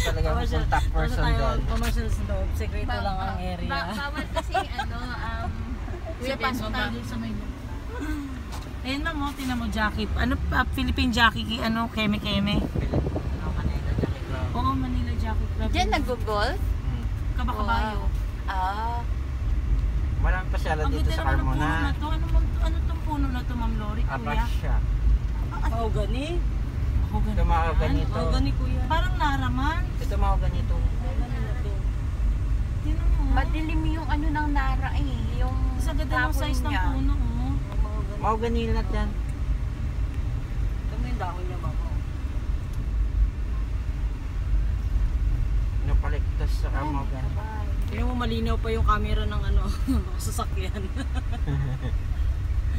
Talaga yung top person doon. Commercial sa loob, sekreto lang ang area. Bawal kasi kuya, pasok tayo sa may Ayun ma'am, oh, tinan mo Jackie. Ano Philippine Jackie, ano, keme-keme. Manila Jackie Club. Oo, Manila Jackie Club. Diyan nag-golf? Kabakabayo. Ah. Marami pa sila Ang dito ganda sa naman ng puno Carmona. na to. Ano tong puno na to, Ma'am Lori, kuya? Acacia. Mahogany? Ito mga ganito. Mahogany, kuya. Parang naraman. Ito mga ganito. Tinan mo. Madilim yung ano ng Nara eh. Yung Sa ganda ng tapon size ng niya. puno, oh. Mga ganito lahat yan. Ito mo yung dahon niya, mama. Napaligtas sa mga ganito. Tingnan mo, malinaw pa yung camera ng ano, sasakyan.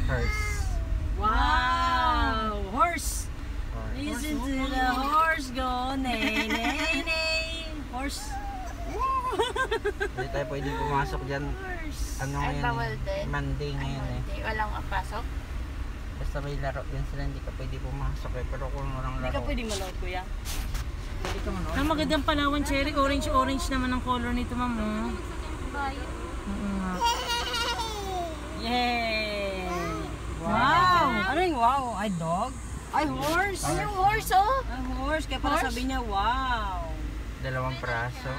Horse. Wow! Horse! Horse. Listen to the horse go, nay, nay, nay. Horse. Hindi tayo pwede pumasok dyan. Horse. Ano Ay, ngayon? bawal din. Monday ngayon eh. Hindi, walang pasok. Basta may laro yan sila, hindi ka pwede pumasok eh. Pero kung walang laro. Hindi ka pwede manood, kuya. Pwede ka manood. Ang magandang Palawan cherry, orange naman ang color nito, ma'am. Oh. Yay! Wow! Ano yung wow? Ay, dog? Ay, horse! Ano yung horse oh? Ay, horse. Kaya pala Horse? sabi niya, wow! 2 praso.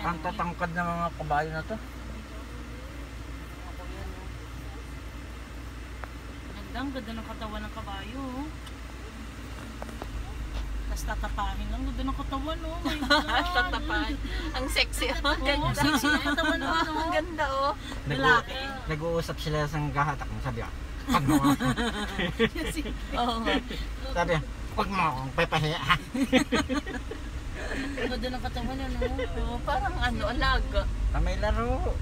Ang tatangkad ng mga kabayo na to. Ang ganda ng katawan ng kabayo. Oh. Tapos tatapahin lang. Ganda ng katawan, oh. My God. Tatapan. Ang sexy oh. Oo, sexy na katawan, oh. Ang ganda oh. Lalaki. Nag-uusap sila sa gahatak. Sabi ko, pag mo ako. Oo nga. Sabi ko, pag mo akong pepahiya. Ang ganda ng katawan, ano. Oo, parang ano, alaga. May laro.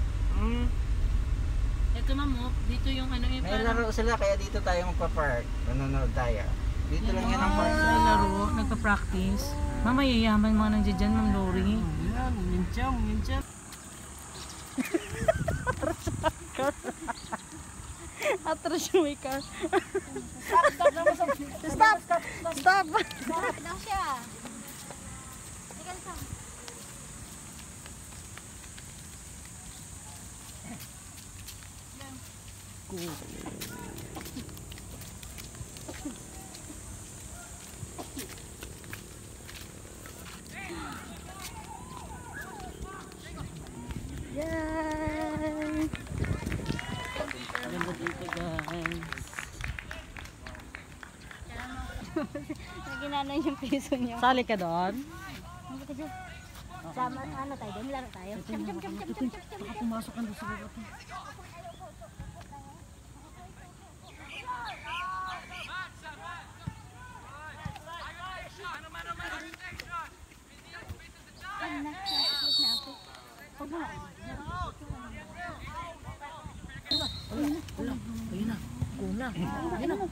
Ito, ma'am, oh. Dito yung ano yung May laro sila, kaya dito tayo magpa-park. Nanonood tayo. Dito lang yan ang park. May laro, nagpa-practice. Mama, yayaman mga nandiyan dyan, Ma'am Lori. Yan, mincham. Atras yung may car. Stop! Bakit lang siya? Tingnan sa. Yay! Ganda dito, guys. Naginanay yung piso niyo. Sali ka doon? Sama, ano tayo doon? Laro tayo. Baka pumasok ka doon sa baba. Ayun na. Kuna. Ayun na.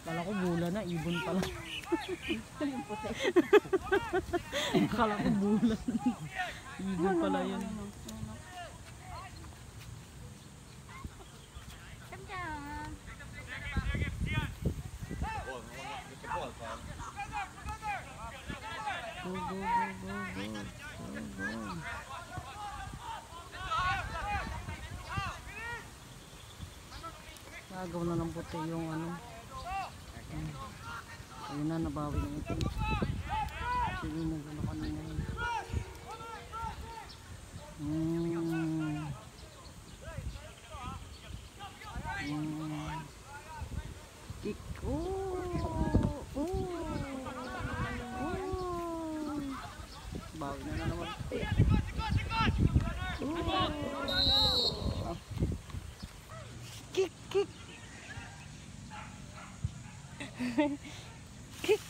Kala ko bula na, ibon pala. Kala ko bulan. Ibon pala yan. Nagaw na ng puti yung ano. Ayun na, nabawi ng ito. Sige, nagano kanina yun. Kick. Bawi na naman. Kick.